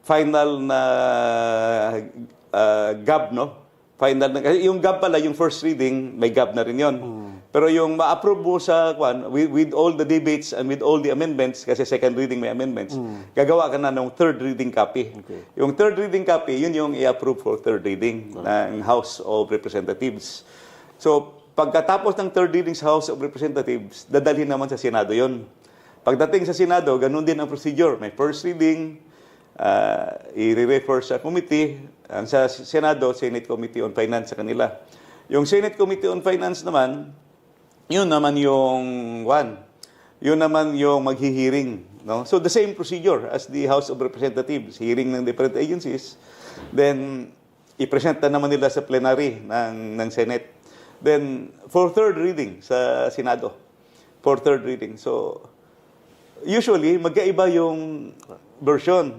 final na GAB, no? Final na, kasi yung GAB pala, yung first reading, may GAB na rin yon. Pero yung ma-approve mo sa with all the debates and with all the amendments, kasi second reading may amendments, gagawa ka na ng third reading copy. Okay. Yung third reading copy, yun yung i-approve for third reading ng House of Representatives. So, pagkatapos ng third reading sa House of Representatives, dadalhin naman sa Senado yon. Pagdating sa Senado, ganun din ang procedure. May first reading, i-refer sa committee, ang sa Senado, Senate Committee on Finance sa kanila. Yung Senate Committee on Finance naman, yun naman yung maghihiring. No? So the same procedure as the House of Representatives, hearing ng different agencies, then i-present na naman nila sa plenary ng Senate. Then for third reading sa Senado, for third reading. So usually magkaiba yung version.